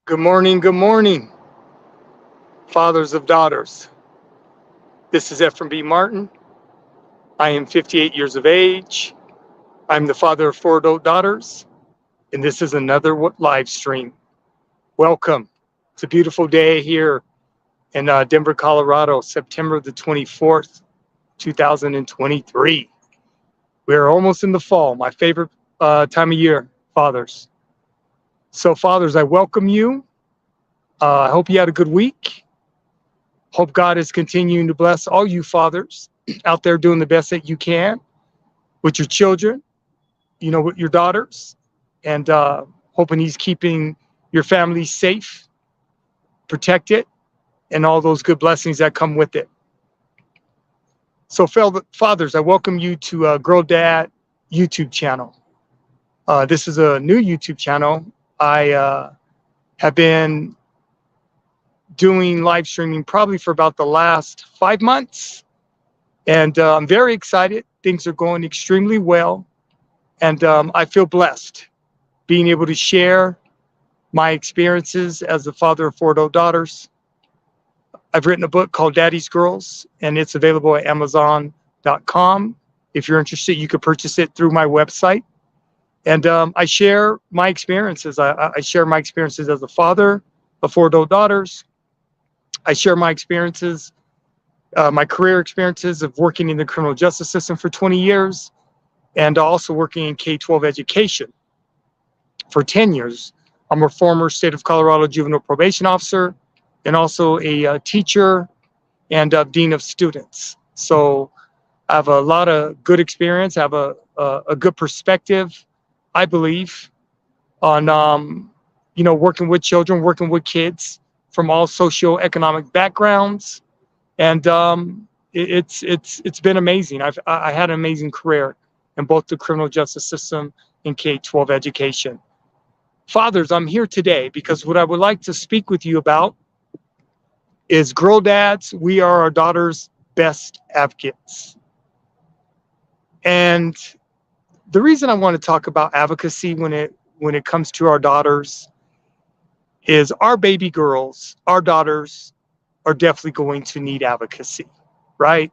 Good morning, fathers of daughters. This is Ephraim B. Martin. I am 58 years of age. I'm the father of four adult daughters, and this is another live stream. Welcome. It's a beautiful day here in Denver, Colorado, September the 24th, 2023. We're almost in the fall, my favorite time of year, fathers. So, fathers, I welcome you. I hope you had a good week. Hope God is continuing to bless all you fathers out there doing the best that you can with your children, with your daughters, and hoping He's keeping your family safe, protected, and all those good blessings that come with it. So, fathers, I welcome you to Girl Dad YouTube channel. This is a new YouTube channel. I have been doing live streaming probably for about the last 5 months. And I'm very excited. Things are going extremely well. And I feel blessed being able to share my experiences as the father of four adult daughters. I've written a book called Daddy's Girls, and it's available at Amazon.com. If you're interested, you could purchase it through my website. And I share my experiences. I share my experiences as a father of four adult daughters. I share my experiences, my career experiences of working in the criminal justice system for 20 years and also working in K-12 education for 10 years. I'm a former state of Colorado juvenile probation officer and also a teacher and a dean of students. So I have a lot of good experience. I have a good perspective, I believe, on working with children, working with kids from all socioeconomic backgrounds, and it's been amazing. I had an amazing career in both the criminal justice system and K-12 education. Fathers, I'm here today because what I would like to speak with you about is girl dads. We are our daughters' best advocates. And the reason I want to talk about advocacy when it comes to our daughters is our baby girls, our daughters are definitely going to need advocacy, right?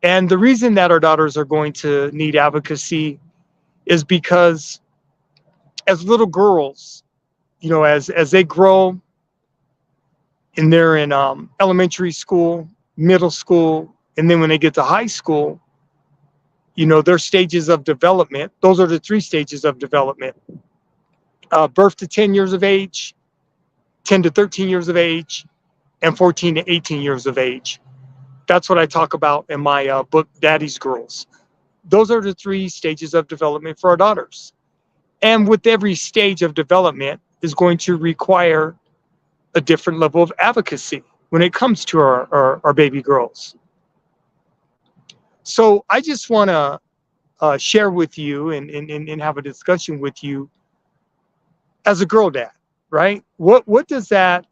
And the reason that our daughters are going to need advocacy is because as little girls, as they grow and they're in elementary school, middle school, and then when they get to high school, their stages of development, those are the three stages of development. Birth to 10 years of age, 10 to 13 years of age, and 14 to 18 years of age. That's what I talk about in my book, Daddy's Girls. Those are the three stages of development for our daughters. And with every stage of development is going to require a different level of advocacy when it comes to our baby girls. So I just want to share with you and have a discussion with you as a girl dad, right? What does that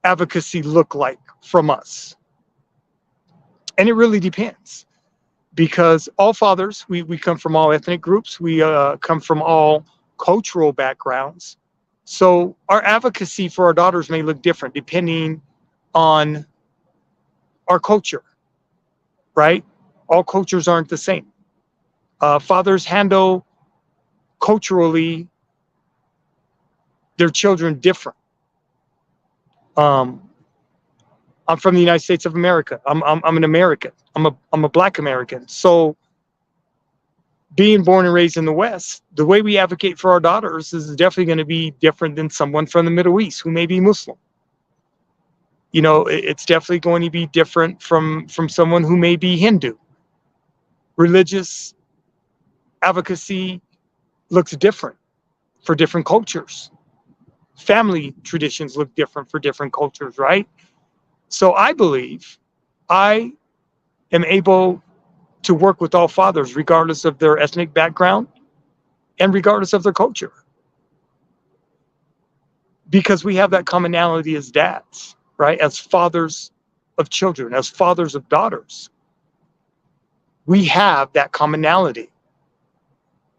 advocacy look like from us? And it really depends, because all fathers, we come from all ethnic groups, we come from all cultural backgrounds. So our advocacy for our daughters may look different depending on our culture, right? All cultures aren't the same. Fathers handle culturally their children different. I'm from the United States of America. I'm an American. I'm a Black American. So being born and raised in the West, the way we advocate for our daughters is definitely going to be different than someone from the Middle East who may be Muslim. It's definitely going to be different from someone who may be Hindu. Religious advocacy looks different for different cultures. Family traditions look different for different cultures, right? So I believe I am able to work with all fathers, regardless of their ethnic background and regardless of their culture, because we have that commonality as dads, right? As fathers of children, as fathers of daughters, we have that commonality.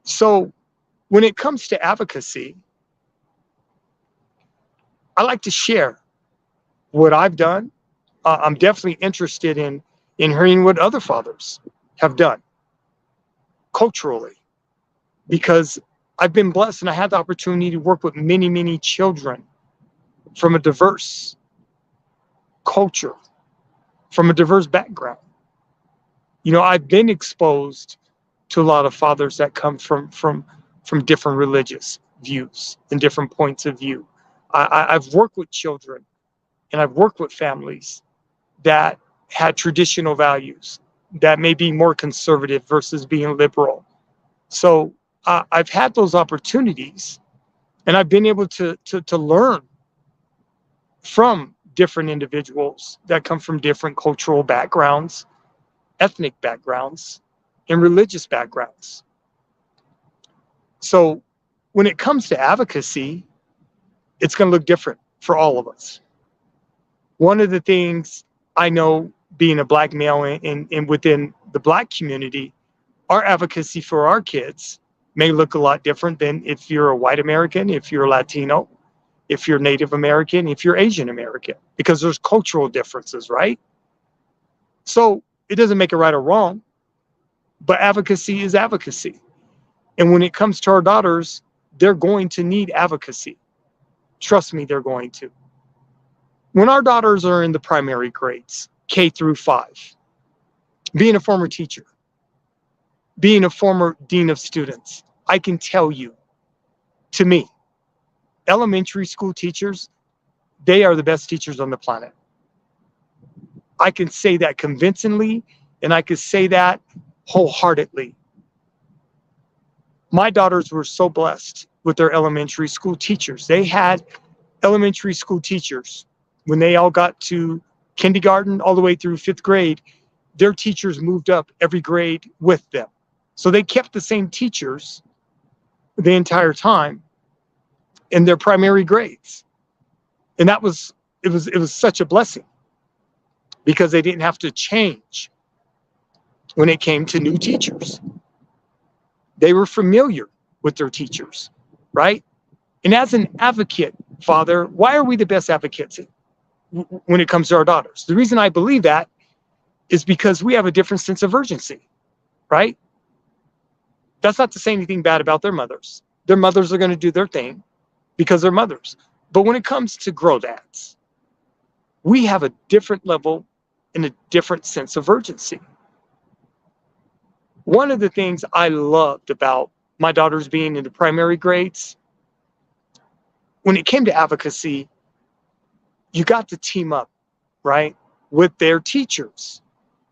So when it comes to advocacy, I like to share what I've done. I'm definitely interested in hearing what other fathers have done culturally, because I've been blessed and I had the opportunity to work with many, many children from a diverse culture, from a diverse background. I've been exposed to a lot of fathers that come from different religious views and different points of view. I've worked with children and I've worked with families that had traditional values that may be more conservative versus being liberal. So I've had those opportunities, and I've been able to learn from different individuals that come from different cultural backgrounds, ethnic backgrounds, and religious backgrounds. So when it comes to advocacy, it's going to look different for all of us. One of the things I know, being a Black male and within the Black community, our advocacy for our kids may look a lot different than if you're a white American, if you're Latino, if you're Native American, if you're Asian American, because there's cultural differences, right? So it doesn't make it right or wrong, but advocacy is advocacy. And when it comes to our daughters, they're going to need advocacy. Trust me, they're going to. When our daughters are in the primary grades, K through 5, being a former teacher, being a former dean of students, I can tell you, to me, elementary school teachers, they are the best teachers on the planet. I can say that convincingly, and I can say that wholeheartedly. My daughters were so blessed with their elementary school teachers. They had elementary school teachers when they all got to kindergarten all the way through 5th grade. Their teachers moved up every grade with them. So they kept the same teachers the entire time in their primary grades. And it was such a blessing, because they didn't have to change when it came to new teachers. They were familiar with their teachers, right? And as an advocate, Father, why are we the best advocates when it comes to our daughters? The reason I believe that is because we have a different sense of urgency, right? That's not to say anything bad about their mothers. Their mothers are going to do their thing because they're mothers. But when it comes to girl dads, we have a different level and a different sense of urgency. One of the things I loved about my daughters being in the primary grades, when it came to advocacy, you got to team up, right, with their teachers.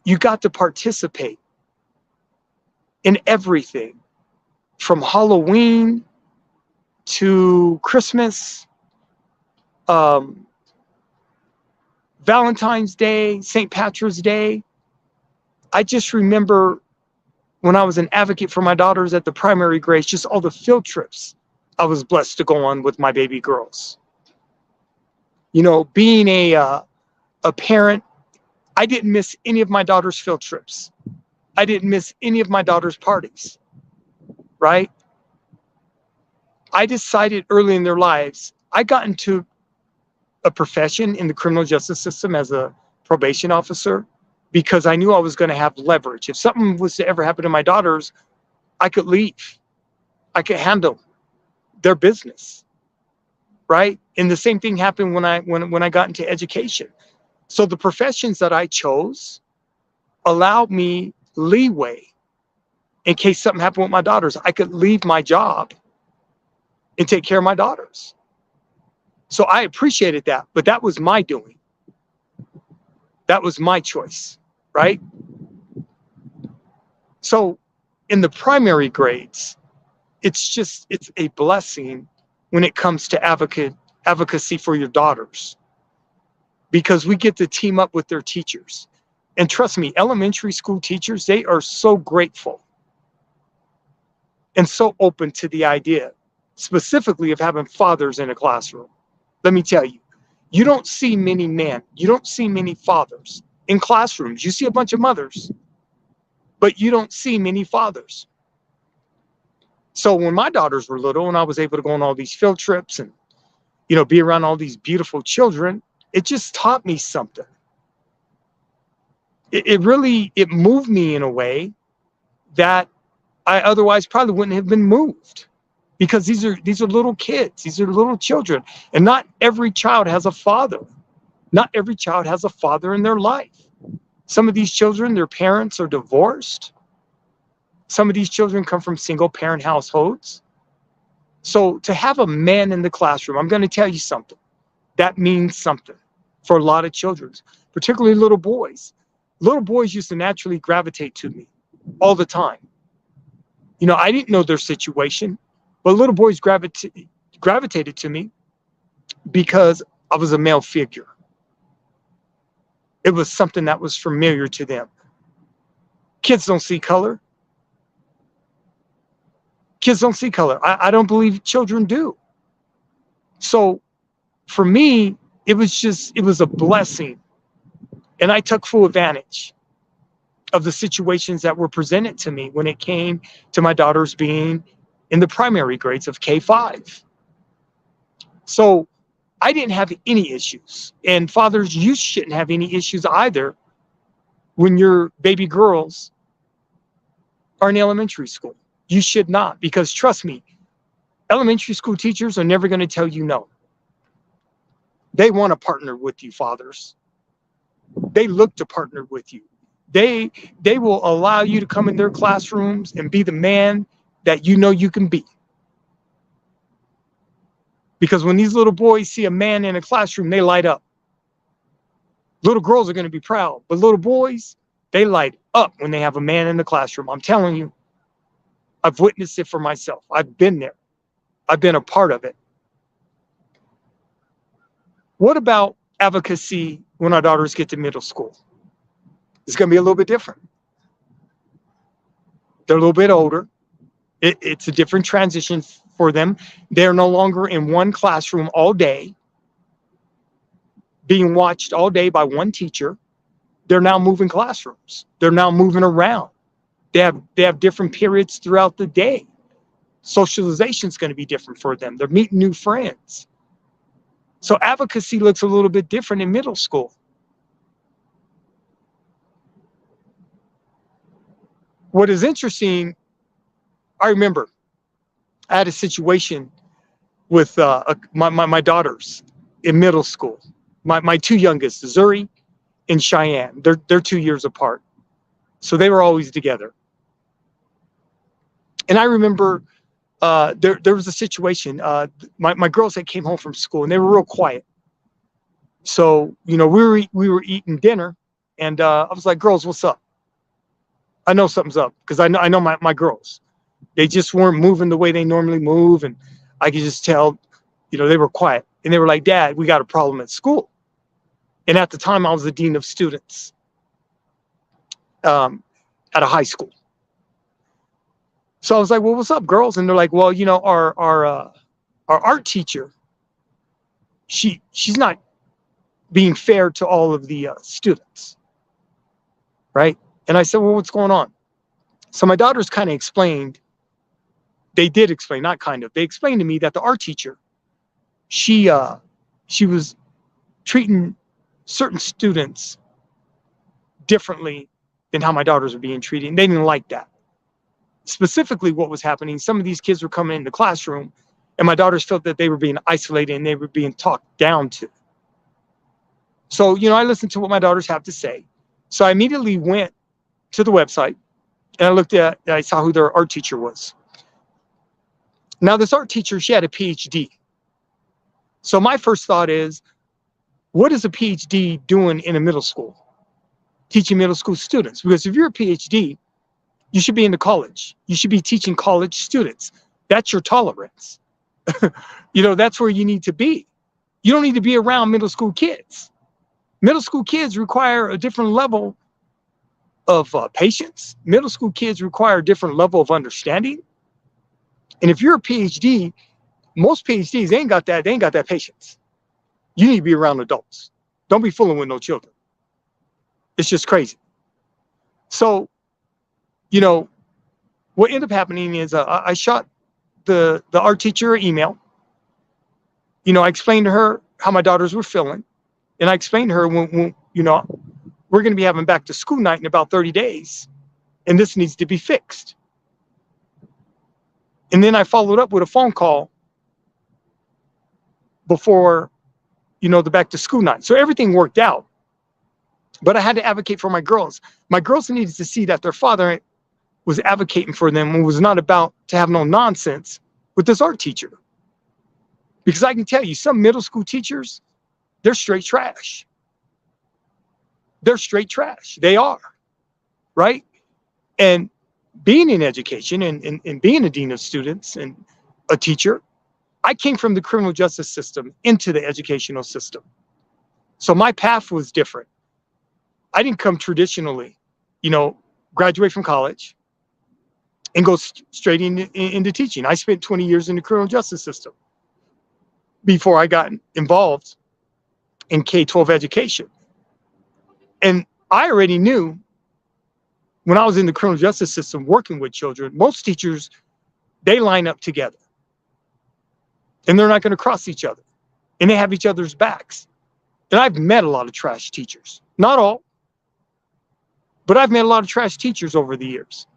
You got to participate in everything from Halloween to Christmas, Valentine's Day, St. Patrick's Day. I just remember when I was an advocate for my daughters at the primary grades, just all the field trips I was blessed to go on with my baby girls. Being a parent, I didn't miss any of my daughter's field trips. I didn't miss any of my daughter's parties, right? I decided early in their lives, I got into a profession in the criminal justice system as a probation officer because I knew I was going to have leverage. If something was to ever happen to my daughters, I could leave. I could handle their business, right? And the same thing happened when I got into education. So the professions that I chose allowed me leeway in case something happened with my daughters. I could leave my job and take care of my daughters. So I appreciated that, but that was my doing. That was my choice, right? So in the primary grades, it's a blessing when it comes to advocacy for your daughters, because we get to team up with their teachers. And trust me, elementary school teachers, they are so grateful and so open to the idea, specifically of having fathers in a classroom. Let me tell you, you don't see many men, you don't see many fathers in classrooms. You see a bunch of mothers, but you don't see many fathers. So when my daughters were little and I was able to go on all these field trips and, be around all these beautiful children, it just taught me something. It really, it moved me in a way that I otherwise probably wouldn't have been moved, because these are little kids, these are little children, and not every child has a father. Not every child has a father in their life. Some of these children, their parents are divorced. Some of these children come from single parent households. So to have a man in the classroom, I'm going to tell you something, that means something for a lot of children, particularly little boys. Little boys used to naturally gravitate to me all the time. I didn't know their situation, but little boys gravitated to me because I was a male figure. It was something that was familiar to them. Kids don't see color. Kids don't see color. I don't believe children do. So for me, it was a blessing. And I took full advantage of the situations that were presented to me when it came to my daughters being in the primary grades of K-5. So I didn't have any issues. And fathers, you shouldn't have any issues either when your baby girls are in elementary school. You should not, because trust me, elementary school teachers are never going to tell you no. They want to partner with you, fathers. They look to partner with you. They will allow you to come in their classrooms and be the man that you can be. Because when these little boys see a man in a classroom, they light up. Little girls are going to be proud, but little boys, they light up when they have a man in the classroom. I'm telling you, I've witnessed it for myself. I've been there. I've been a part of it. What about advocacy when our daughters get to middle school? It's going to be a little bit different. They're a little bit older. It's a different transition for them. They're no longer in one classroom all day, being watched all day by one teacher. They're now moving classrooms. They're now moving around. They have different periods throughout the day. Socialization is going to be different for them. They're meeting new friends. So advocacy looks a little bit different in middle school. What is interesting, I remember I had a situation with my daughters in middle school. My two youngest, Zuri and Cheyenne, they're 2 years apart. So they were always together. And I remember there was a situation. My girls had came home from school and they were real quiet. So, we were eating dinner, and I was like, girls, what's up? I know something's up, because I know my girls. They just weren't moving the way they normally move, and I could just tell, they were quiet. And they were like, Dad, we got a problem at school. And at the time, I was the dean of students at a high school. So I was like, well, what's up, girls? And they're like, well, our art teacher, she's not being fair to all of the students, right? And I said, well, what's going on? So my daughters kind of explained. They did explain, not kind of. They explained to me that the art teacher, she was treating certain students differently than how my daughters were being treated. And they didn't like that. Specifically, what was happening, some of these kids were coming in the classroom, and my daughters felt that they were being isolated and they were being talked down to. So, I listened to what my daughters have to say. So I immediately went to the website and I saw who their art teacher was. Now, this art teacher, she had a PhD. So my first thought is, what is a PhD doing in a middle school? Teaching middle school students. Because if you're a PhD, you should be in the college. You should be teaching college students. That's your tolerance. That's where you need to be. You don't need to be around middle school kids. Middle school kids require a different level of patience. Middle school kids require a different level of understanding. And if you're a PhD, most PhDs, they ain't got that patience. You need to be around adults. Don't be fooling with no children. It's just crazy. So, what ended up happening is I shot the art teacher an email. I explained to her how my daughters were feeling. And I explained to her when we're going to be having back to school night in about 30 days. And this needs to be fixed. And then I followed up with a phone call before, the back to school night. So everything worked out. But I had to advocate for my girls. My girls needed to see that their father was advocating for them and was not about to have no nonsense with this art teacher. Because I can tell you, some middle school teachers, they're straight trash. They're straight trash. They are, right? And being in education and being a dean of students and a teacher, I came from the criminal justice system into the educational system. So my path was different. I didn't come traditionally, graduate from college and go straight into teaching. I spent 20 years in the criminal justice system before I got involved in K-12 education. And I already knew when I was in the criminal justice system working with children, most teachers, they line up together and they're not going to cross each other and they have each other's backs. And I've met a lot of trash teachers, not all, but I've met a lot of trash teachers over the years.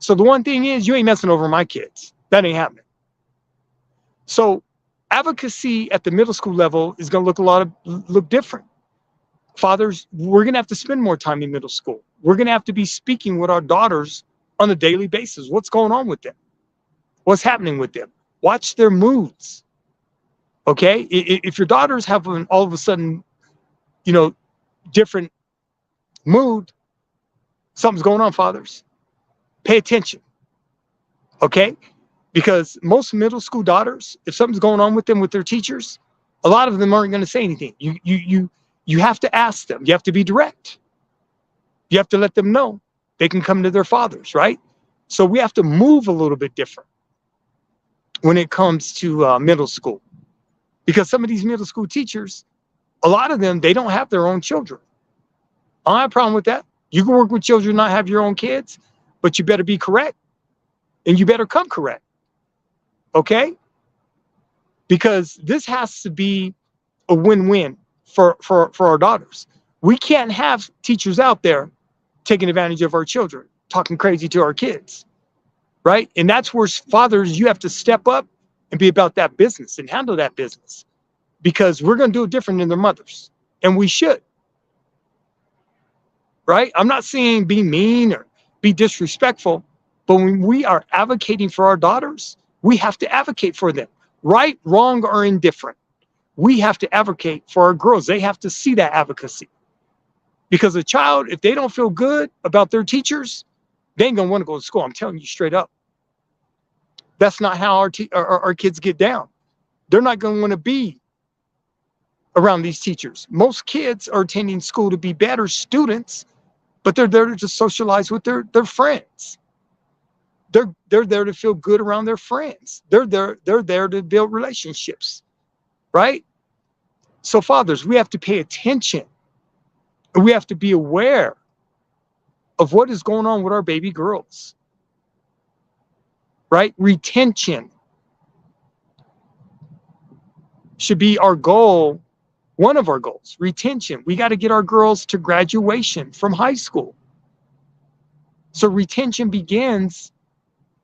So the one thing is, you ain't messing over my kids. That ain't happening. So advocacy at the middle school level is going to look different. Fathers, we're going to have to spend more time in middle school. We're going to have to be speaking with our daughters on a daily basis. What's going on with them? What's happening with them? Watch their moods. Okay? If your daughters have all of a sudden, different mood, something's going on, fathers. Pay attention. Okay? Because most middle school daughters, if something's going on with them with their teachers, a lot of them aren't going to say anything. You have to ask them. You have to be direct. You have to let them know they can come to their fathers, right? So we have to move a little bit different when it comes to middle school. Because some of these middle school teachers, a lot of them, they don't have their own children. I don't have a problem with that. You can work with children, not have your own kids, but you better be correct and you better come correct. Okay? Because this has to be a win-win for our daughters. We can't have teachers out there taking advantage of our children, talking crazy to our kids, right? And that's where fathers, you have to step up and be about that business and handle that business, because we're going to do it different than their mothers, and we should, right? I'm not saying be mean or be disrespectful, but when we are advocating for our daughters, we have to advocate for them, right, wrong, or indifferent. We have to advocate for our girls. They have to see that advocacy. Because a child, if they don't feel good about their teachers, they ain't going to want to go to school. I'm telling you straight up. That's not how our kids get down. They're not going to want to be around these teachers. Most kids are attending school to be better students, but they're there to just socialize with their friends. They're there to feel good around their friends. They're there to build relationships. Right? So fathers, we have to pay attention. And we have to be aware of what is going on with our baby girls. Right? Retention should be our goal, one of our goals. Retention. We got to get our girls to graduation from high school. So retention begins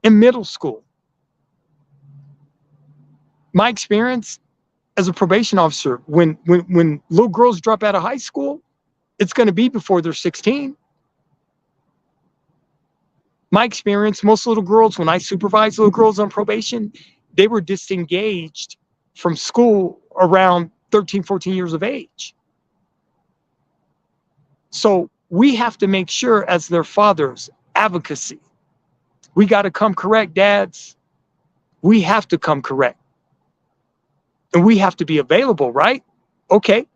in middle school. My experience as a probation officer, when little girls drop out of high school, it's going to be before they're 16. My experience, most little girls, when I supervised little girls on probation, they were disengaged from school around 13, 14 years of age. So we have to make sure, as their fathers, advocacy. We got to come correct, dads. We have to come correct. And we have to be available, right? Okay.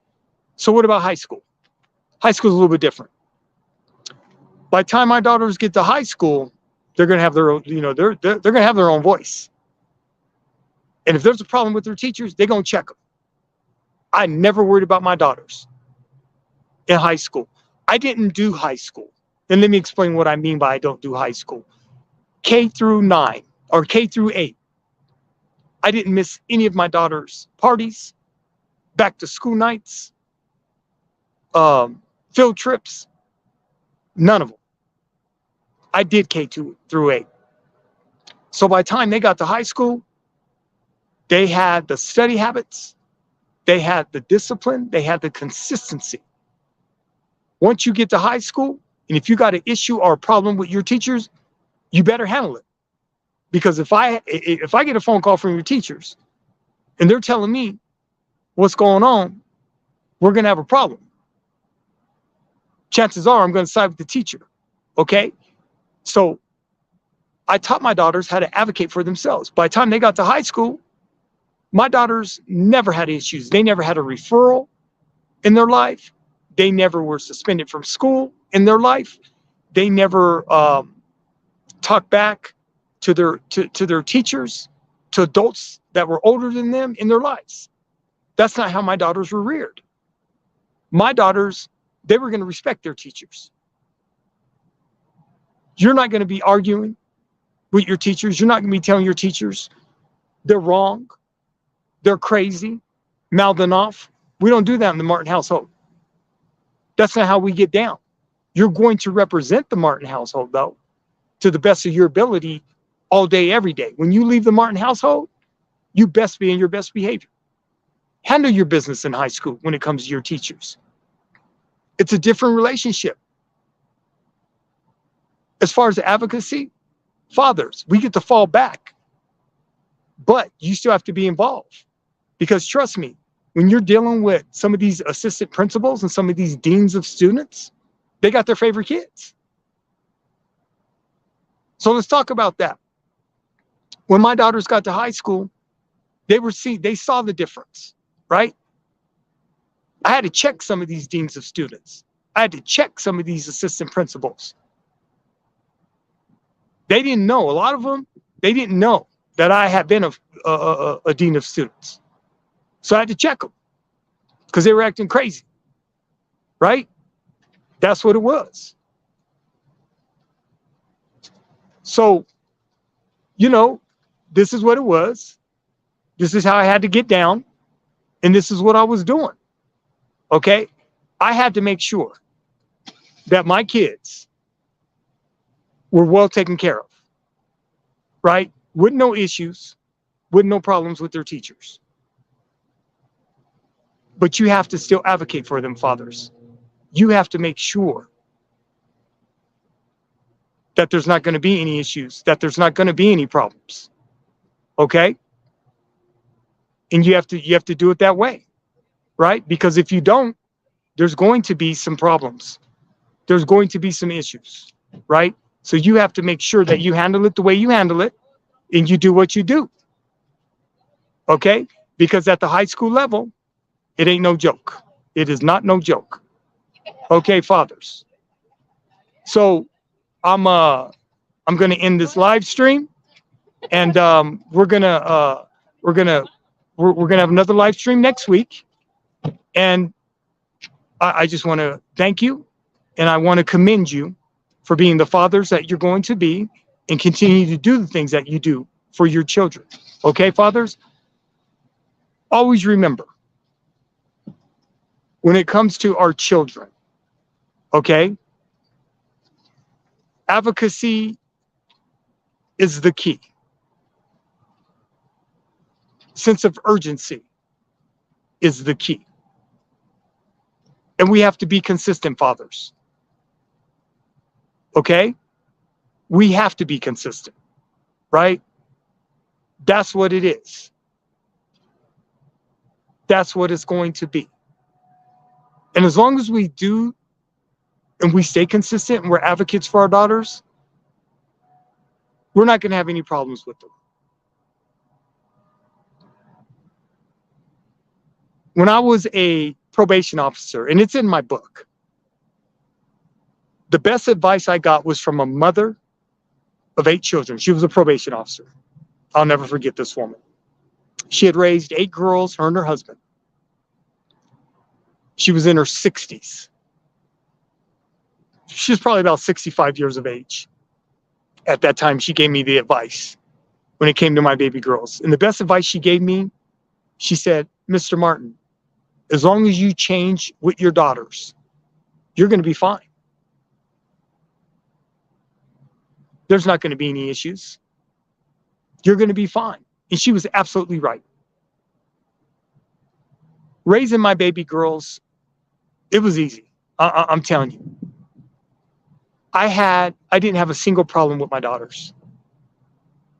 So what about high school? High school is a little bit different. By the time my daughters get to high school, they're going to have their own, they're going to have their own voice. And if there's a problem with their teachers, they're going to check them. I never worried about my daughters in high school. I didn't do high school. And let me explain what I mean by I don't do high school. K through 9 or K through 8. I didn't miss any of my daughter's parties, back to school nights, field trips, none of them. I did K2 through 8. So by the time they got to high school, they had the study habits, they had the discipline, they had the consistency. Once you get to high school, and if you got an issue or a problem with your teachers, you better handle it. Because if I get a phone call from your teachers and they're telling me what's going on, we're going to have a problem. Chances are I'm going to side with the teacher. Okay? So I taught my daughters how to advocate for themselves. By the time they got to high school, my daughters never had issues. They never had a referral in their life. They never were suspended from school in their life. They never talked back to their teachers, to adults that were older than them in their lives. That's not how my daughters were reared. My daughters, they were going to respect their teachers. You're not going to be arguing with your teachers. You're not going to be telling your teachers they're wrong, they're crazy, mouthing off. We don't do that in the Martin household. That's not how we get down. You're going to represent the Martin household, though, to the best of your ability all day, every day. When you leave the Martin household, you best be in your best behavior. Handle your business in high school when it comes to your teachers. It's a different relationship. As far as advocacy, fathers, we get to fall back, but you still have to be involved. Because trust me, when you're dealing with some of these assistant principals and some of these deans of students, they got their favorite kids. So let's talk about that. When my daughters got to high school, they saw the difference, right? I had to check some of these deans of students. I had to check some of these assistant principals. They didn't know, a lot of them, they didn't know that I had been a dean of students. So I had to check them because they were acting crazy, right? That's what it was. So, this is what it was. This is how I had to get down. And this is what I was doing. Okay? I had to make sure that my kids were well taken care of, right? With no issues, with no problems with their teachers. But you have to still advocate for them, fathers. You have to make sure that there's not going to be any issues, that there's not going to be any problems. Okay? And you have to do it that way, right? Because if you don't, there's going to be some problems. There's going to be some issues, right? So you have to make sure that you handle it the way you handle it and you do what you do. Okay? Because at the high school level, it ain't no joke. It is not no joke. Okay, fathers. So I'm going to end this live stream, and we're gonna have another live stream next week. And I just want to thank you, and I want to commend you for being the fathers that you're going to be, and continue to do the things that you do for your children. Okay, fathers? Always remember, when it comes to our children, okay, advocacy is the key. Sense of urgency is the key. And we have to be consistent, fathers. Okay? We have to be consistent, right? That's what it is. That's what it's going to be. And as long as we do and we stay consistent and we're advocates for our daughters, we're not going to have any problems with them. When I was a probation officer, and it's in my book, the best advice I got was from a mother of 8 children. She was a probation officer. I'll never forget this woman. She had raised 8 girls, her and her husband. She was in her 60s. She was probably about 65 years of age. At that time, she gave me the advice when it came to my baby girls. And the best advice she gave me, she said, Mr. Martin, as long as you change with your daughters, you're going to be fine. There's not going to be any issues. You're going to be fine. And she was absolutely right. Raising my baby girls, it was easy. I'm telling you. I didn't have a single problem with my daughters.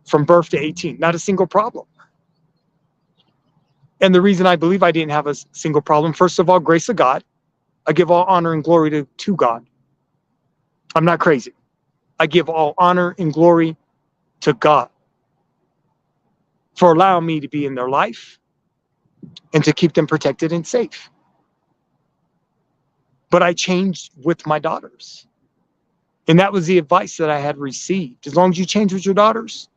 From birth to 18, not a single problem. And the reason I believe I didn't have a single problem, first of all, grace of God. I give all honor and glory to God. I'm not crazy. I give all honor and glory to God for allowing me to be in their life and to keep them protected and safe. But I changed with my daughters. And that was the advice that I had received. As long as you change with your daughters,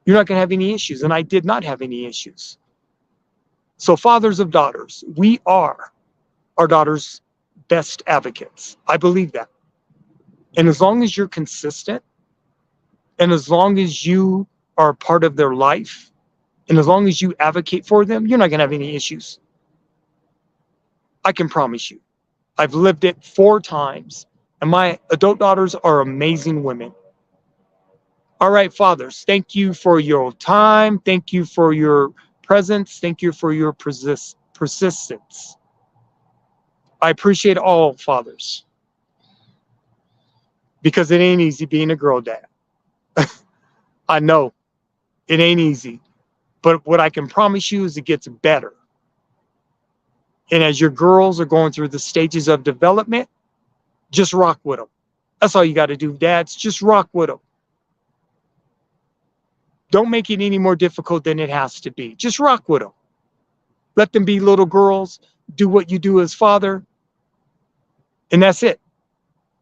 you're not going to have any issues. And I did not have any issues. So fathers of daughters, we are our daughters' best advocates. I believe that. And as long as you're consistent, and as long as you are a part of their life, and as long as you advocate for them, you're not going to have any issues. I can promise you. I've lived it 4 times, and my adult daughters are amazing women. All right, fathers, thank you for your time. Thank you for your presence. Thank you for your persistence. I appreciate all fathers, because it ain't easy being a girl dad. I know it ain't easy, but what I can promise you is it gets better. And as your girls are going through the stages of development, just rock with them. That's all you got to do, dads. Just rock with them. Don't make it any more difficult than it has to be. Just rock with them. Let them be little girls. Do what you do as father. And that's it.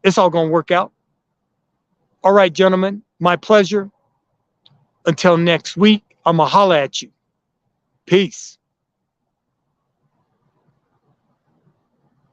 It's all going to work out. All right, gentlemen, my pleasure. Until next week, I'm going to holler at you. Peace.